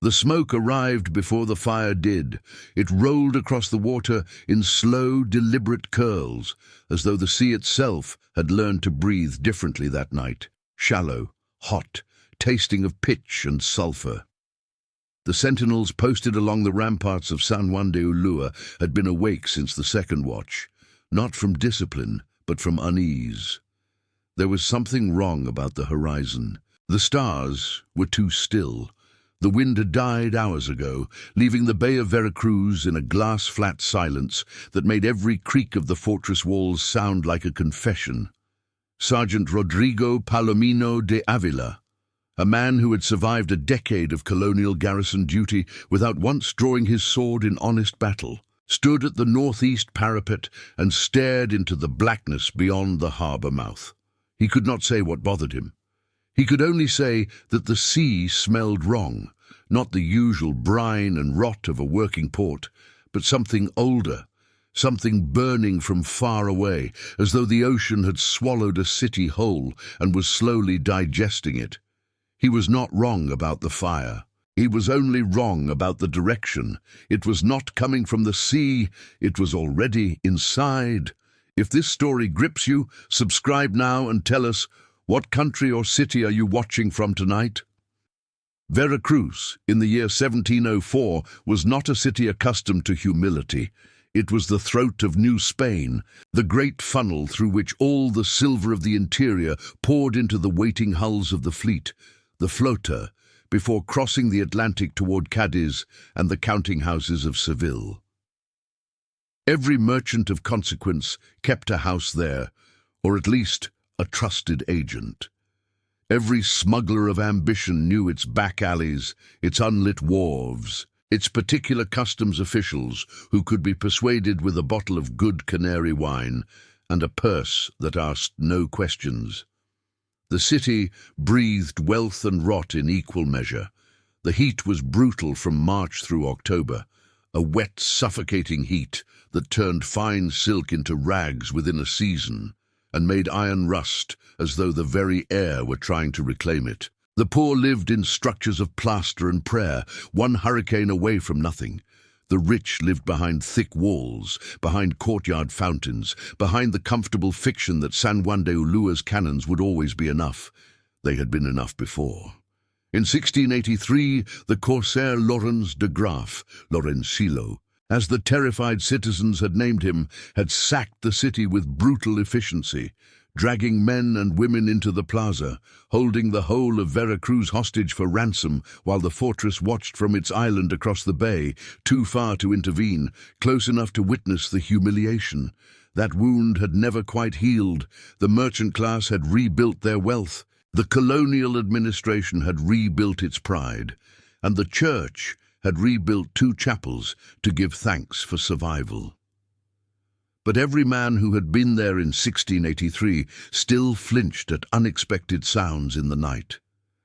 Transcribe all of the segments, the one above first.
The smoke arrived before the fire did. It rolled across the water in slow, deliberate curls, as though the sea itself had learned to breathe differently that night, shallow, hot, tasting of pitch and sulphur. The sentinels posted along the ramparts of San Juan de Ulua had been awake since the second watch, not from discipline, but from unease. There was something wrong about the horizon. The stars were too still. The wind had died hours ago, leaving the Bay of Veracruz in a glass-flat silence that made every creak of the fortress walls sound like a confession. Sergeant Rodrigo Palomino de Avila, a man who had survived a decade of colonial garrison duty without once drawing his sword in honest battle, stood at the northeast parapet and stared into the blackness beyond the harbour mouth. He could not say what bothered him. He could only say that the sea smelled wrong, not the usual brine and rot of a working port, but something older, something burning from far away, as though the ocean had swallowed a city whole and was slowly digesting it. He was not wrong about the fire. He was only wrong about the direction. It was not coming from the sea, it was already inside. If this story grips you, subscribe now and tell us, what country or city are you watching from tonight? Veracruz, in the year 1704, was not a city accustomed to humility. It was the throat of New Spain, the great funnel through which all the silver of the interior poured into the waiting hulls of the fleet, the flota, before crossing the Atlantic toward Cadiz and the counting-houses of Seville. Every merchant of consequence kept a house there, or at least a trusted agent. Every smuggler of ambition knew its back alleys, its unlit wharves, its particular customs officials who could be persuaded with a bottle of good Canary wine and a purse that asked no questions. The city breathed wealth and rot in equal measure. The heat was brutal from March through October, a wet, suffocating heat that turned fine silk into rags within a season and made iron rust as though the very air were trying to reclaim it. The poor lived in structures of plaster and prayer, one hurricane away from nothing. The rich lived behind thick walls, behind courtyard fountains, behind the comfortable fiction that San Juan de Ulua's cannons would always be enough. They had been enough before. In 1683, the corsair Lawrence de Graaf, Lorenzillo, as the terrified citizens had named him, had sacked the city with brutal efficiency, dragging men and women into the plaza, holding the whole of Veracruz hostage for ransom while the fortress watched from its island across the bay, too far to intervene, close enough to witness the humiliation. That wound had never quite healed. The merchant class had rebuilt their wealth. The colonial administration had rebuilt its pride, and the church had rebuilt 2 chapels to give thanks for survival. But every man who had been there in 1683 still flinched at unexpected sounds in the night,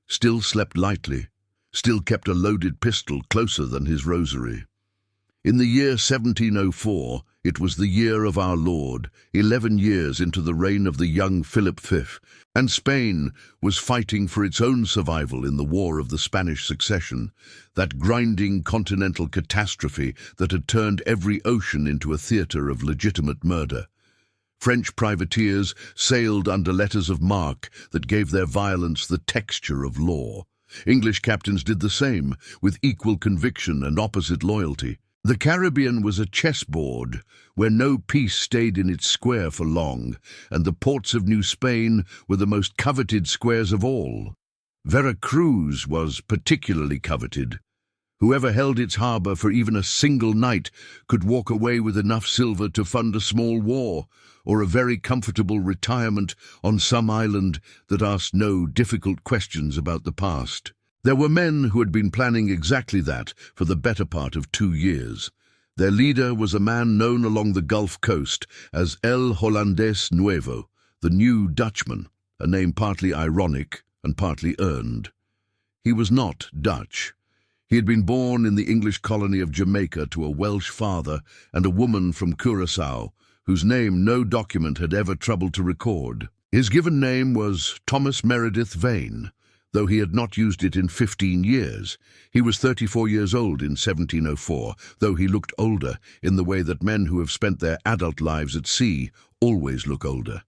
still slept lightly, still kept a loaded pistol closer than his rosary. In the year 1704, it was the year of our Lord, 11 years into the reign of the young Philip V, and Spain was fighting for its own survival in the War of the Spanish Succession, that grinding continental catastrophe that had turned every ocean into a theatre of legitimate murder. French privateers sailed under letters of marque that gave their violence the texture of law. English captains did the same, with equal conviction and opposite loyalty. The Caribbean was a chessboard where no piece stayed in its square for long, and the ports of New Spain were the most coveted squares of all. Veracruz was particularly coveted. Whoever held its harbour for even a single night could walk away with enough silver to fund a small war, or a very comfortable retirement on some island that asked no difficult questions about the past. There were men who had been planning exactly that for the better part of 2 years. Their leader was a man known along the Gulf Coast as El Holandés Nuevo, the New Dutchman, a name partly ironic and partly earned. He was not Dutch. He had been born in the English colony of Jamaica to a Welsh father and a woman from Curaçao, whose name no document had ever troubled to record. His given name was Thomas Meredith Vane, though he had not used it in 15 years. He was 34 years old in 1704, though he looked older in the way that men who have spent their adult lives at sea always look older.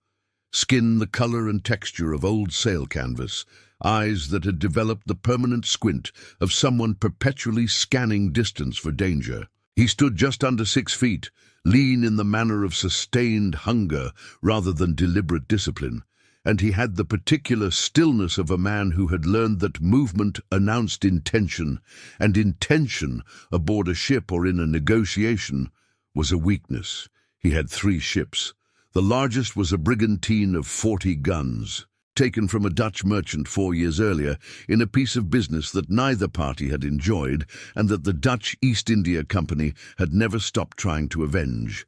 Skin the color and texture of old sail canvas, eyes that had developed the permanent squint of someone perpetually scanning distance for danger. He stood just under 6 feet, lean in the manner of sustained hunger rather than deliberate discipline, and he had the particular stillness of a man who had learned that movement announced intention, and intention aboard a ship or in a negotiation was a weakness. He had 3 ships. The largest was a brigantine of 40 guns, taken from a Dutch merchant 4 years earlier in a piece of business that neither party had enjoyed and that the Dutch East India Company had never stopped trying to avenge.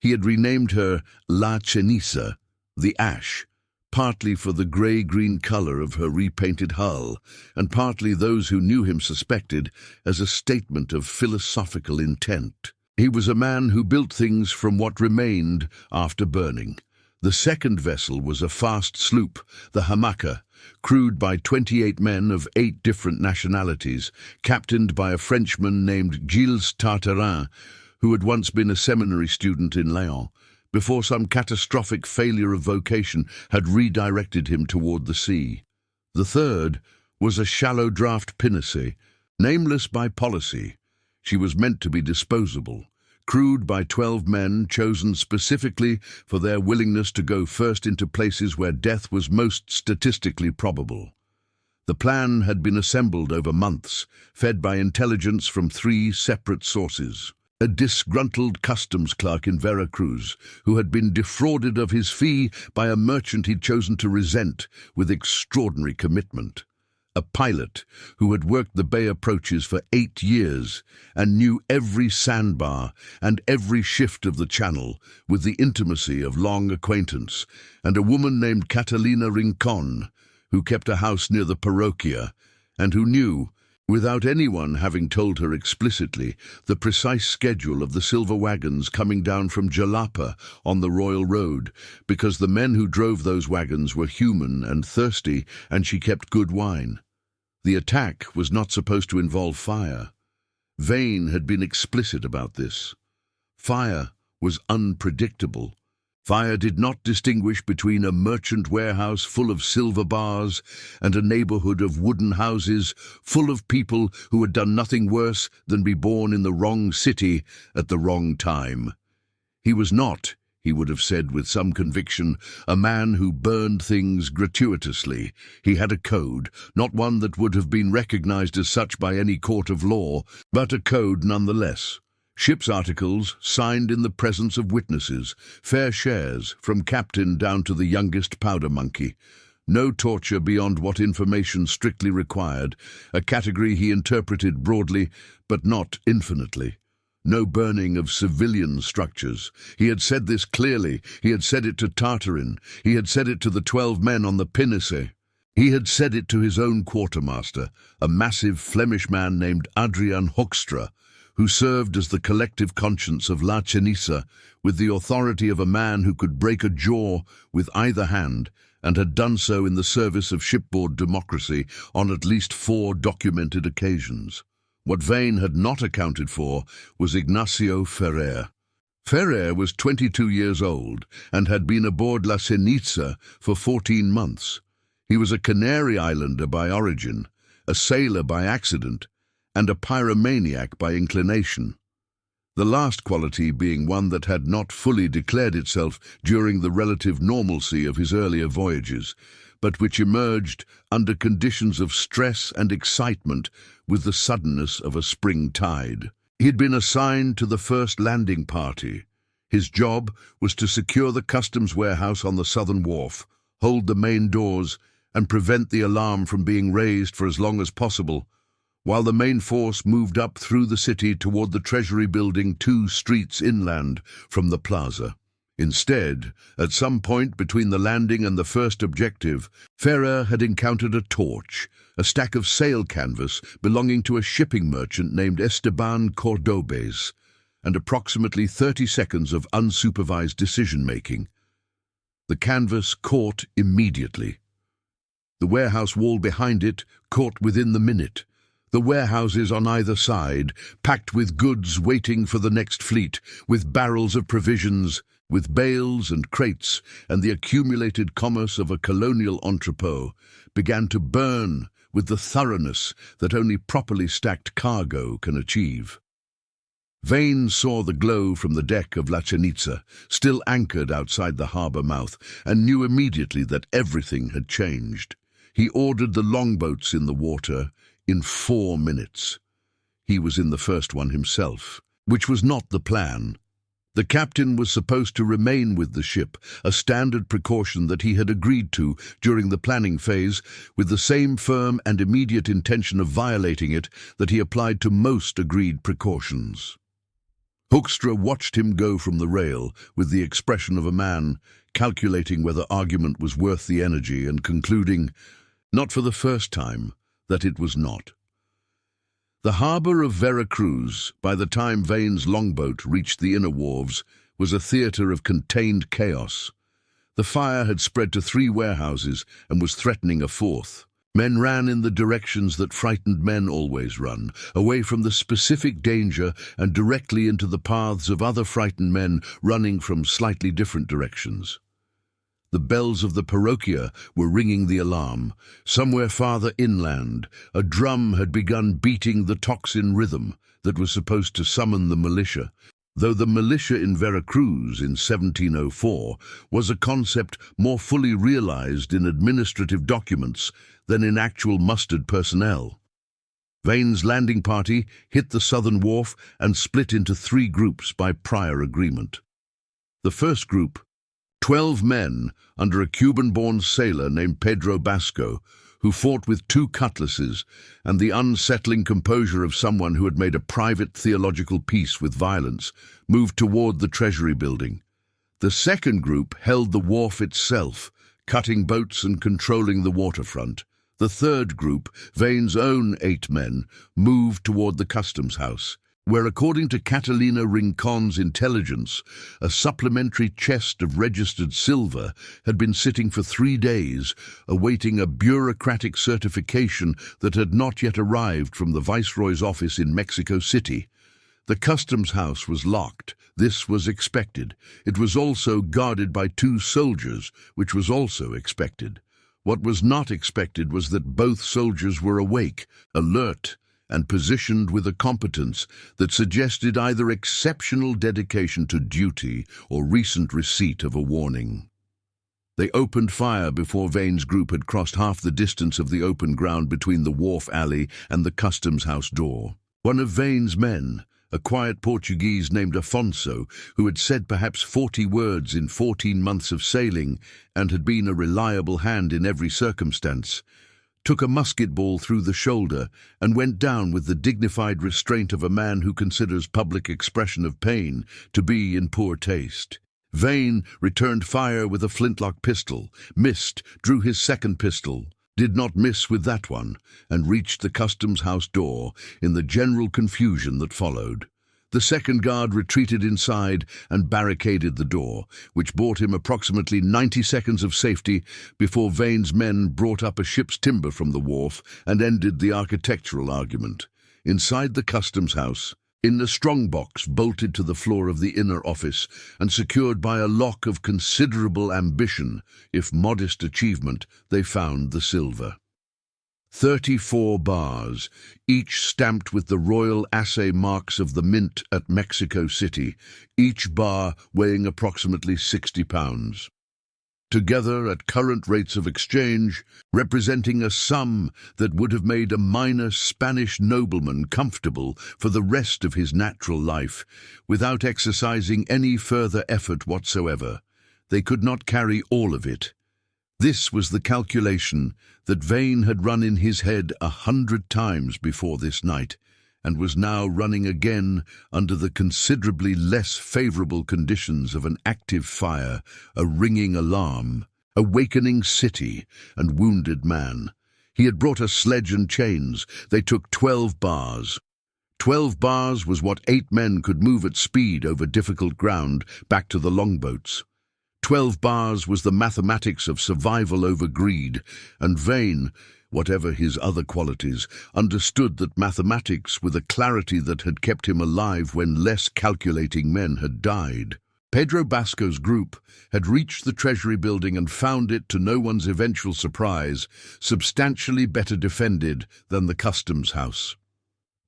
He had renamed her La Ceniza, the Ash, partly for the grey-green colour of her repainted hull, and partly those who knew him suspected as a statement of philosophical intent. He was a man who built things from what remained after burning. The second vessel was a fast sloop, the Hamaka, crewed by 28 men of 8 different nationalities, captained by a Frenchman named Gilles Tartarin, who had once been a seminary student in Lyon, before some catastrophic failure of vocation had redirected him toward the sea. The third was a shallow draught pinnace, nameless by policy. She was meant to be disposable, crewed by 12 men chosen specifically for their willingness to go first into places where death was most statistically probable. The plan had been assembled over months, fed by intelligence from 3 separate sources. A disgruntled customs clerk in Veracruz, who had been defrauded of his fee by a merchant he'd chosen to resent with extraordinary commitment. A pilot who had worked the bay approaches for 8 years and knew every sandbar and every shift of the channel with the intimacy of long acquaintance, and a woman named Catalina Rincon, who kept a house near the Parroquia, and who knew, without anyone having told her explicitly, the precise schedule of the silver wagons coming down from Jalapa on the Royal Road, because the men who drove those wagons were human and thirsty, and she kept good wine. The attack was not supposed to involve fire. Vane had been explicit about this. Fire was unpredictable. Fire did not distinguish between a merchant warehouse full of silver bars and a neighborhood of wooden houses full of people who had done nothing worse than be born in the wrong city at the wrong time. He was not, he would have said with some conviction, a man who burned things gratuitously. He had a code, not one that would have been recognized as such by any court of law, but a code nonetheless. Ship's articles, signed in the presence of witnesses, fair shares, from captain down to the youngest powder monkey. No torture beyond what information strictly required, a category he interpreted broadly, but not infinitely. No burning of civilian structures. He had said this clearly. He had said it to Tartarin. He had said it to the 12 men on the pinnace. He had said it to his own quartermaster, a massive Flemish man named Adrian Hoekstra, who served as the collective conscience of La Ceniza with the authority of a man who could break a jaw with either hand and had done so in the service of shipboard democracy on at least 4 documented occasions. What Vane had not accounted for was Ignacio Ferrer. Ferrer was 22 years old and had been aboard La Ceniza for 14 months. He was a Canary Islander by origin, a sailor by accident, and a pyromaniac by inclination. The last quality being one that had not fully declared itself during the relative normalcy of his earlier voyages, but which emerged under conditions of stress and excitement with the suddenness of a spring tide. He had been assigned to the first landing party. His job was to secure the customs warehouse on the southern wharf, hold the main doors, and prevent the alarm from being raised for as long as possible, while the main force moved up through the city toward the Treasury building 2 streets inland from the plaza. Instead, at some point between the landing and the first objective, Ferrer had encountered a torch, a stack of sail canvas belonging to a shipping merchant named Esteban Cordobes, and approximately 30 seconds of unsupervised decision-making. The canvas caught immediately. the warehouse wall behind it caught within the minute. The warehouses on either side, packed with goods waiting for the next fleet, with barrels of provisions, with bales and crates, and the accumulated commerce of a colonial entrepot, began to burn with the thoroughness that only properly stacked cargo can achieve. Vane saw the glow from the deck of La Chenitza, still anchored outside the harbour mouth, and knew immediately that everything had changed. He ordered the longboats in the water in 4 minutes. He was in the first one himself, which was not the plan. The captain was supposed to remain with the ship, a standard precaution that he had agreed to during the planning phase, with the same firm and immediate intention of violating it that he applied to most agreed precautions. Hoekstra watched him go from the rail with the expression of a man calculating whether argument was worth the energy and concluding, not for the first time, that it was not. The harbour of Veracruz, by the time Vane's longboat reached the inner wharves, was a theatre of contained chaos. The fire had spread to 3 warehouses and was threatening a 4th. Men ran in the directions that frightened men always run, away from the specific danger and directly into the paths of other frightened men running from slightly different directions. The bells of the parochia were ringing the alarm. Somewhere farther inland, a drum had begun beating the tocsin rhythm that was supposed to summon the militia, though the militia in Veracruz in 1704 was a concept more fully realized in administrative documents than in actual mustered personnel. Vane's landing party hit the southern wharf and split into 3 groups by prior agreement. The first group, 12 men under a Cuban-born sailor named Pedro Basco, who fought with 2 cutlasses and the unsettling composure of someone who had made a private theological peace with violence, moved toward the Treasury building. The second group held the wharf itself, cutting boats and controlling the waterfront. The third group, Vane's own 8 men, moved toward the customs house, where, according to Catalina Rincon's intelligence, a supplementary chest of registered silver had been sitting for 3 days, awaiting a bureaucratic certification that had not yet arrived from the Viceroy's office in Mexico City. The customs house was locked. This was expected. It was also guarded by 2 soldiers, which was also expected. What was not expected was that both soldiers were awake, alert, and positioned with a competence that suggested either exceptional dedication to duty or recent receipt of a warning. They opened fire before Vane's group had crossed half the distance of the open ground between the wharf alley and the customs house door. One of Vane's men, a quiet Portuguese named Afonso, who had said perhaps 40 words in 14 months of sailing and had been a reliable hand in every circumstance, took a musket ball through the shoulder and went down with the dignified restraint of a man who considers public expression of pain to be in poor taste. Vane returned fire with a flintlock pistol, missed, drew his second pistol, did not miss with that one, and reached the customs house door in the general confusion that followed. The second guard retreated inside and barricaded the door, which bought him approximately 90 seconds of safety before Vane's men brought up a ship's timber from the wharf and ended the architectural argument. Inside the customs house, in the strongbox bolted to the floor of the inner office and secured by a lock of considerable ambition, if modest achievement, they found the silver. 34 bars, each stamped with the royal assay marks of the mint at Mexico City, each bar weighing approximately 60 pounds. Together at current rates of exchange, representing a sum that would have made a minor Spanish nobleman comfortable for the rest of his natural life, without exercising any further effort whatsoever. They could not carry all of it. This was the calculation that Vane had run in his head 100 times before this night, and was now running again under the considerably less favourable conditions of an active fire, a ringing alarm, a wakening city, and wounded man. He had brought a sledge and chains. They took 12 bars. 12 bars was what 8 men could move at speed over difficult ground back to the longboats. 12 bars was the mathematics of survival over greed, and Vane, whatever his other qualities, understood that mathematics with a clarity that had kept him alive when less calculating men had died. Pedro Basco's group had reached the Treasury building and found it, to no one's eventual surprise, substantially better defended than the Customs House.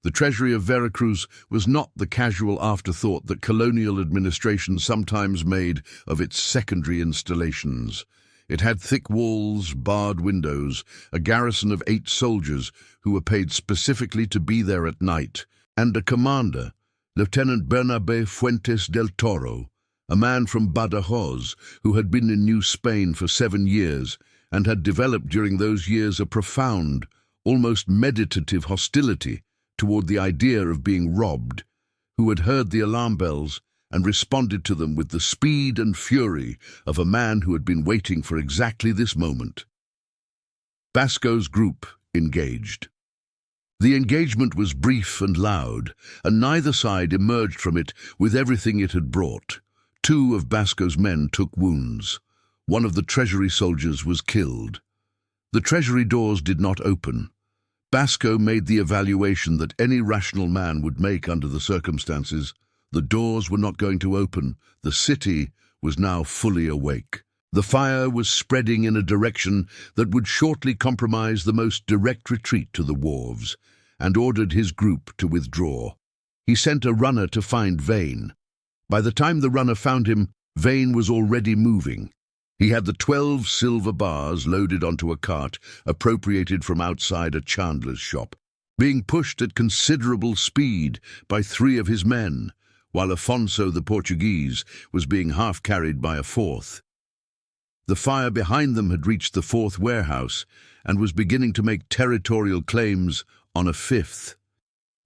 The Treasury of Veracruz was not the casual afterthought that colonial administration sometimes made of its secondary installations. It had thick walls, barred windows, a garrison of 8 soldiers who were paid specifically to be there at night, and a commander, Lieutenant Bernabe Fuentes del Toro, a man from Badajoz who had been in New Spain for 7 years and had developed during those years a profound, almost meditative hostility toward the idea of being robbed, who had heard the alarm bells and responded to them with the speed and fury of a man who had been waiting for exactly this moment. Basco's group engaged. The engagement was brief and loud, and neither side emerged from it with everything it had brought. 2 of Basco's men took wounds. 1 of the Treasury soldiers was killed. The Treasury doors did not open. Basco made the evaluation that any rational man would make under the circumstances. The doors were not going to open. The city was now fully awake. The fire was spreading in a direction that would shortly compromise the most direct retreat to the wharves, and ordered his group to withdraw. He sent a runner to find Vane. By the time the runner found him, Vane was already moving. He had the 12 silver bars loaded onto a cart, appropriated from outside a chandler's shop, being pushed at considerable speed by 3 of his men, while Afonso the Portuguese was being half-carried by a 4th. The fire behind them had reached the 4th warehouse and was beginning to make territorial claims on a 5th.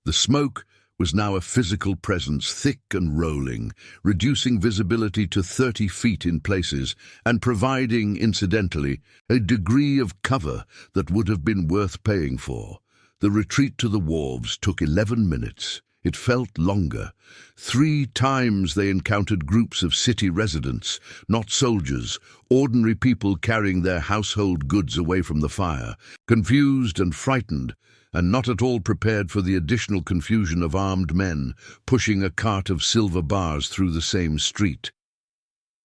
The smoke was now a physical presence, thick and rolling, reducing visibility to 30 feet in places and providing, incidentally, a degree of cover that would have been worth paying for. The retreat to the wharves took 11 minutes. It felt longer. 3 times they encountered groups of city residents, not soldiers, ordinary people carrying their household goods away from the fire, confused and frightened, and not at all prepared for the additional confusion of armed men pushing a cart of silver bars through the same street.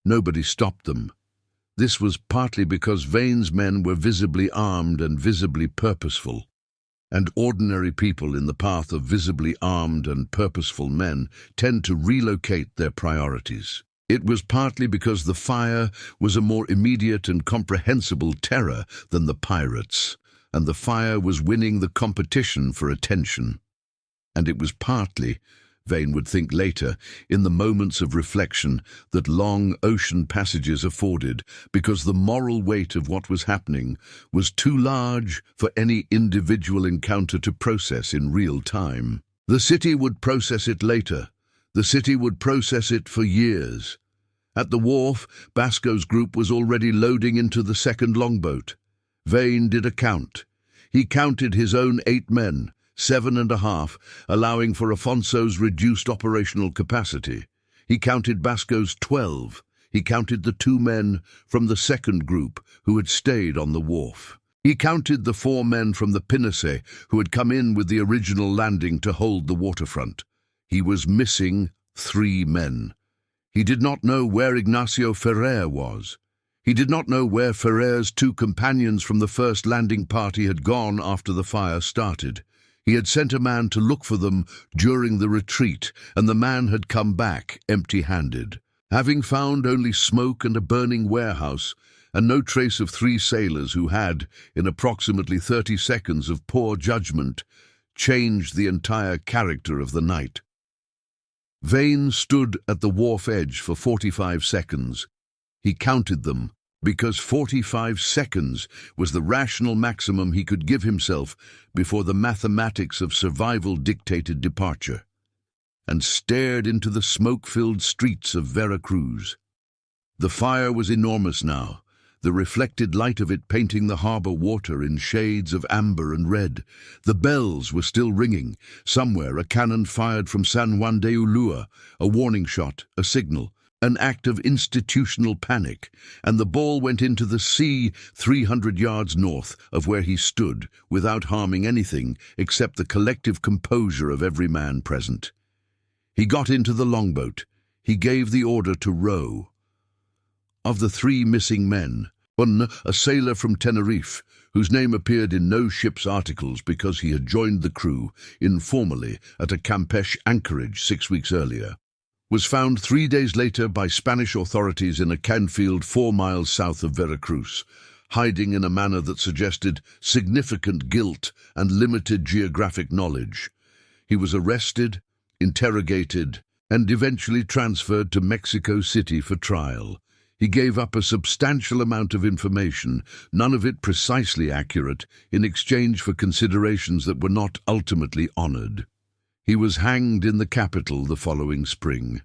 Nobody stopped them. This was partly because Vane's men were visibly armed and visibly purposeful, and ordinary people in the path of visibly armed and purposeful men tend to relocate their priorities. It was partly because the fire was a more immediate and comprehensible terror than the pirates, and the fire was winning the competition for attention. And it was partly, Vane would think later, in the moments of reflection that long ocean passages afforded, because the moral weight of what was happening was too large for any individual encounter to process in real time. The city would process it later. The city would process it for years. At the wharf, Basco's group was already loading into the 2nd longboat. Vane did a count. He counted his own 8 men, 7.5, allowing for Afonso's reduced operational capacity. He counted Basco's 12. He counted the 2 men from the 2nd group who had stayed on the wharf. He counted the 4 men from the pinnace who had come in with the original landing to hold the waterfront. He was missing 3 men. He did not know where Ignacio Ferrer was. He did not know where Ferrer's 2 companions from the first landing party had gone after the fire started. He had sent a man to look for them during the retreat, and the man had come back empty-handed, having found only smoke and a burning warehouse, and no trace of 3 sailors who had, in approximately 30 seconds of poor judgment, changed the entire character of the night. Vane stood at the wharf edge for 45 seconds. He counted them, because 45 seconds was the rational maximum he could give himself before the mathematics of survival dictated departure, and stared into the smoke-filled streets of Veracruz. The fire was enormous now, the reflected light of it painting the harbor water in shades of amber and red. The bells were still ringing. Somewhere a cannon fired from San Juan de Ulua, a warning shot, a signal, an act of institutional panic, and the ball went into the sea 300 yards north of where he stood, without harming anything except the collective composure of every man present. He got into the longboat. He gave the order to row. Of the 3 missing men, one, a sailor from Tenerife, whose name appeared in no ship's articles because he had joined the crew informally at a Campeche anchorage 6 weeks earlier, was found 3 days later by Spanish authorities in a canfield 4 miles south of Veracruz, hiding in a manner that suggested significant guilt and limited geographic knowledge. He was arrested, interrogated, and eventually transferred to Mexico City for trial. He gave up a substantial amount of information, none of it precisely accurate, in exchange for considerations that were not ultimately honored. He was hanged in the capital the following spring.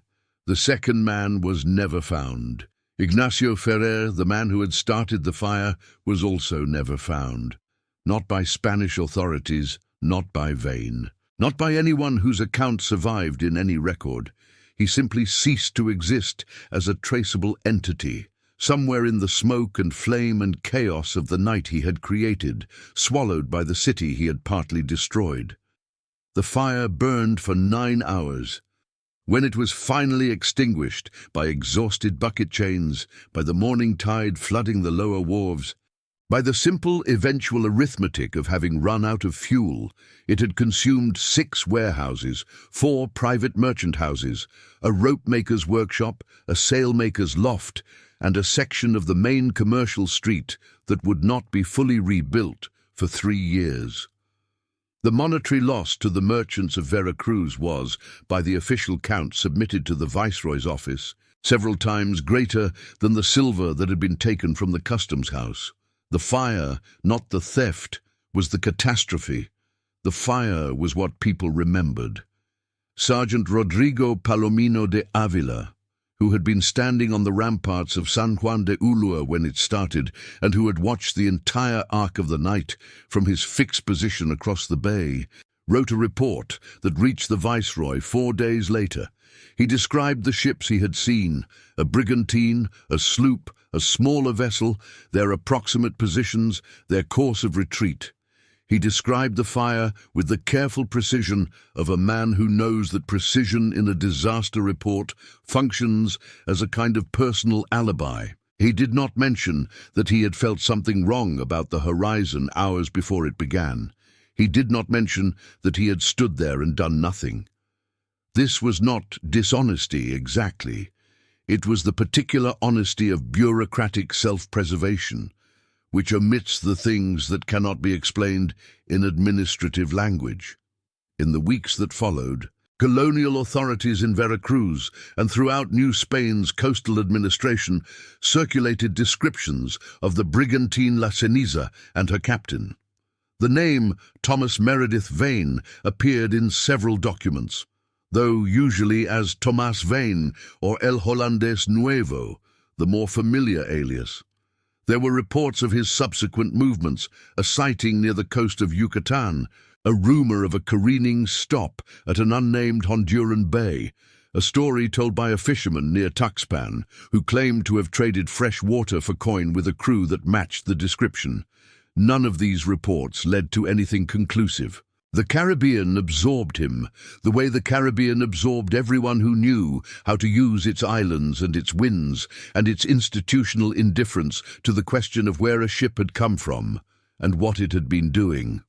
The second man was never found. Ignacio Ferrer, the man who had started the fire, was also never found. Not by Spanish authorities, not by Vane, not by anyone whose account survived in any record. He simply ceased to exist as a traceable entity, somewhere in the smoke and flame and chaos of the night he had created, swallowed by the city he had partly destroyed. The fire burned for 9 hours. When it was finally extinguished by exhausted bucket chains, by the morning tide flooding the lower wharves, by the simple eventual arithmetic of having run out of fuel, it had consumed 6 warehouses, 4 private merchant houses, a rope-maker's workshop, a sailmaker's loft, and a section of the main commercial street that would not be fully rebuilt for 3 years. The monetary loss to the merchants of Veracruz was, by the official count submitted to the Viceroy's office, several times greater than the silver that had been taken from the customs house. The fire, not the theft, was the catastrophe. The fire was what people remembered. Sergeant Rodrigo Palomino de Avila, who had been standing on the ramparts of San Juan de Ulua when it started, and who had watched the entire arc of the night from his fixed position across the bay, wrote a report that reached the Viceroy 4 days later. He described the ships he had seen, a brigantine, a sloop, a smaller vessel, their approximate positions, their course of retreat. He described the fire with the careful precision of a man who knows that precision in a disaster report functions as a kind of personal alibi. He did not mention that he had felt something wrong about the horizon hours before it began. He did not mention that he had stood there and done nothing. This was not dishonesty exactly. It was the particular honesty of bureaucratic self-preservation, which omits the things that cannot be explained in administrative language. In the weeks that followed, colonial authorities in Veracruz and throughout New Spain's coastal administration circulated descriptions of the brigantine La Ceniza and her captain. The name Thomas Meredith Vane appeared in several documents, though usually as Tomás Vane or El Holandés Nuevo, the more familiar alias. There were reports of his subsequent movements, a sighting near the coast of Yucatan, a rumor of a careening stop at an unnamed Honduran bay, a story told by a fisherman near Tuxpan who claimed to have traded fresh water for coin with a crew that matched the description. None of these reports led to anything conclusive. The Caribbean absorbed him, the way the Caribbean absorbed everyone who knew how to use its islands and its winds and its institutional indifference to the question of where a ship had come from and what it had been doing.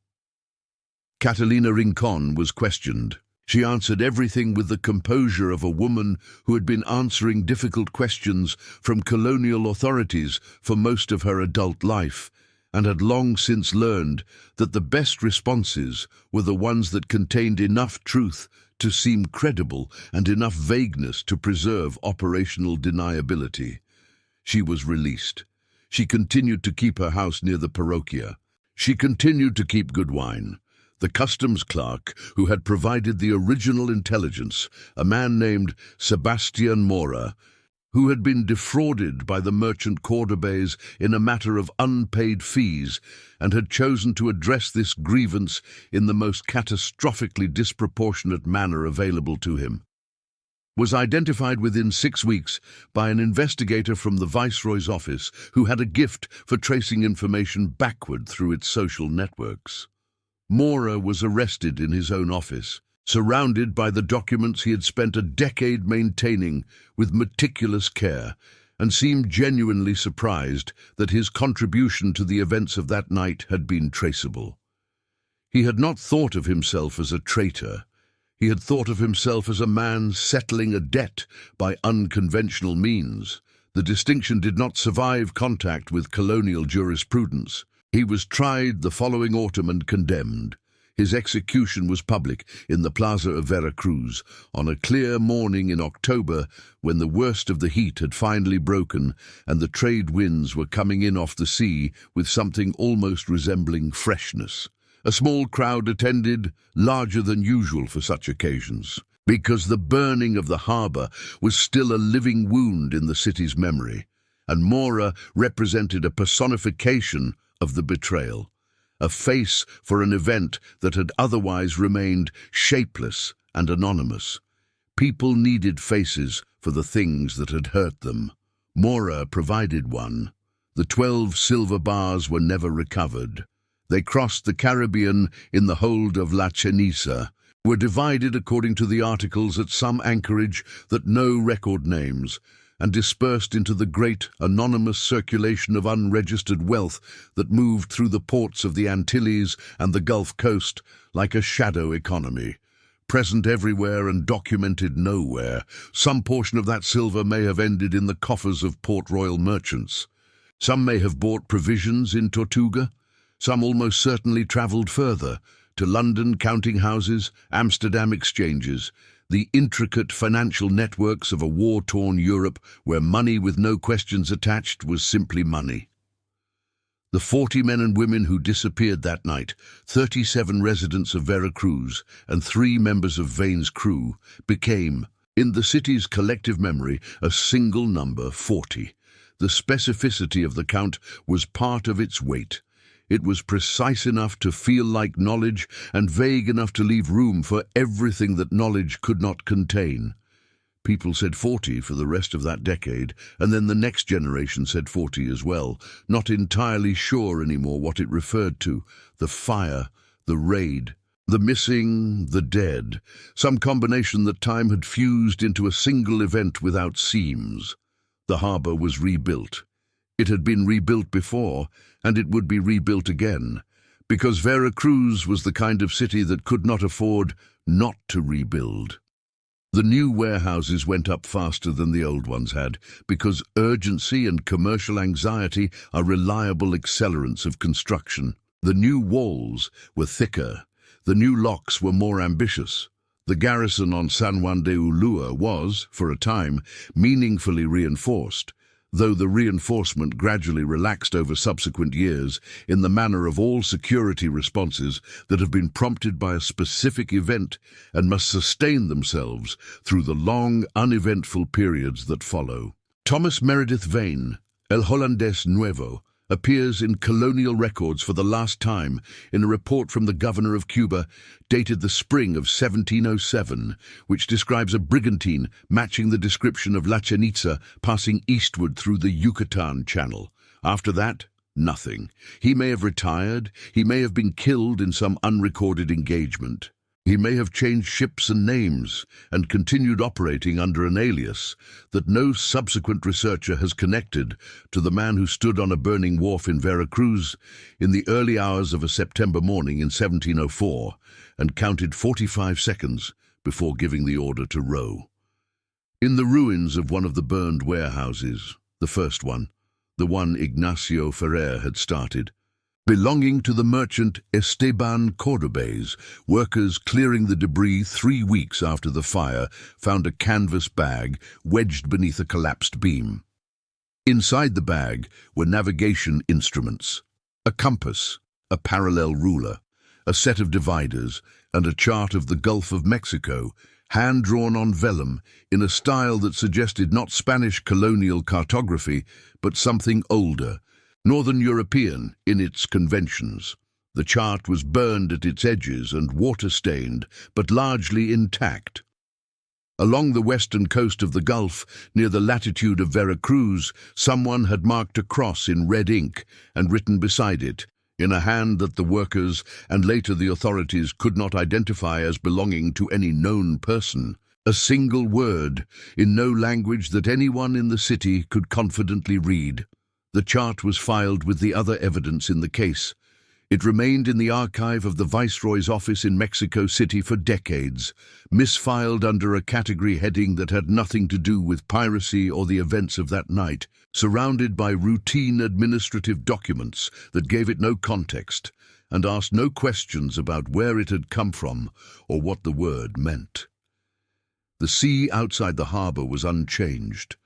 Catalina Rincon was questioned. She answered everything with the composure of a woman who had been answering difficult questions from colonial authorities for most of her adult life, and had long since learned that the best responses were the ones that contained enough truth to seem credible and enough vagueness to preserve operational deniability. She was released. She continued to keep her house near the parroquia. She continued to keep good wine. The customs clerk who had provided the original intelligence, a man named Sebastian Mora, who had been defrauded by the merchant Cordobés in a matter of unpaid fees and had chosen to address this grievance in the most catastrophically disproportionate manner available to him. was identified within 6 weeks by an investigator from the Viceroy's office who had a gift for tracing information backward through its social networks. Mora was arrested in his own office, surrounded by the documents he had spent a decade maintaining with meticulous care, and seemed genuinely surprised that his contribution to the events of that night had been traceable. He had not thought of himself as a traitor. He had thought of himself as a man settling a debt by unconventional means. The distinction did not survive contact with colonial jurisprudence. He was tried the following autumn and condemned. His execution was public in the Plaza of Veracruz on a clear morning in October when the worst of the heat had finally broken and the trade winds were coming in off the sea with something almost resembling freshness. A small crowd attended, larger than usual for such occasions, because the burning of the harbour was still a living wound in the city's memory, and Mora represented a personification of the betrayal, a face for an event that had otherwise remained shapeless and anonymous. People needed faces for the things that had hurt them. Mora provided one. The 12 silver bars were never recovered. They crossed the Caribbean in the hold of La Ceniza, were divided according to the articles at some anchorage that no record names, and dispersed into the great anonymous circulation of unregistered wealth that moved through the ports of the Antilles and the Gulf Coast like a shadow economy. Present everywhere and documented nowhere, some portion of that silver may have ended in the coffers of Port Royal merchants. Some may have bought provisions in Tortuga. Some almost certainly travelled further, to London counting houses, Amsterdam exchanges, the intricate financial networks of a war-torn Europe where money with no questions attached was simply money. The 40 men and women who disappeared that night, 37 residents of Veracruz and 3 members of Vane's crew, became, in the city's collective memory, a single number, 40. The specificity of the count was part of its weight. It was precise enough to feel like knowledge and vague enough to leave room for everything that knowledge could not contain. People said 40 for the rest of that decade, and then the next generation said 40 as well, not entirely sure anymore what it referred to. The fire, the raid, the missing, the dead, some combination that time had fused into a single event without seams. The harbour was rebuilt. It had been rebuilt before, and it would be rebuilt again, because Veracruz was the kind of city that could not afford not to rebuild. The new warehouses went up faster than the old ones had, because urgency and commercial anxiety are reliable accelerants of construction. The new walls were thicker. The new locks were more ambitious. The garrison on San Juan de Ulua was, for a time, meaningfully reinforced, though the reinforcement gradually relaxed over subsequent years in the manner of all security responses that have been prompted by a specific event and must sustain themselves through the long, uneventful periods that follow. Thomas Meredith Vane, El Holandés Nuevo, appears in colonial records for the last time in a report from the governor of Cuba dated the spring of 1707, which describes a brigantine matching the description of La Ceniza passing eastward through the Yucatan Channel. After that, nothing. He may have retired, he may have been killed in some unrecorded engagement. He may have changed ships and names and continued operating under an alias that no subsequent researcher has connected to the man who stood on a burning wharf in Veracruz in the early hours of a September morning in 1704 and counted 45 seconds before giving the order to row. In the ruins of one of the burned warehouses, the first one, the one Ignacio Ferrer had started, belonging to the merchant Esteban Cordobés, workers clearing the debris 3 weeks after the fire found a canvas bag wedged beneath a collapsed beam. Inside the bag were navigation instruments, a compass, a parallel ruler, a set of dividers, and a chart of the Gulf of Mexico, hand-drawn on vellum in a style that suggested not Spanish colonial cartography, but something older, Northern European in its conventions. The chart was burned at its edges and water-stained, but largely intact. Along the western coast of the Gulf, near the latitude of Veracruz, someone had marked a cross in red ink and written beside it, in a hand that the workers and later the authorities could not identify as belonging to any known person, a single word, in no language that anyone in the city could confidently read. The chart was filed with the other evidence in the case. It remained in the archive of the Viceroy's office in Mexico City for decades, misfiled under a category heading that had nothing to do with piracy or the events of that night, surrounded by routine administrative documents that gave it no context and asked no questions about where it had come from or what the word meant. The sea outside the harbor was unchanged.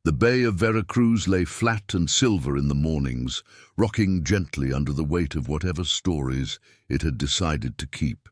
The Bay of Veracruz lay flat and silver in the mornings, rocking gently under the weight of whatever stories it had decided to keep.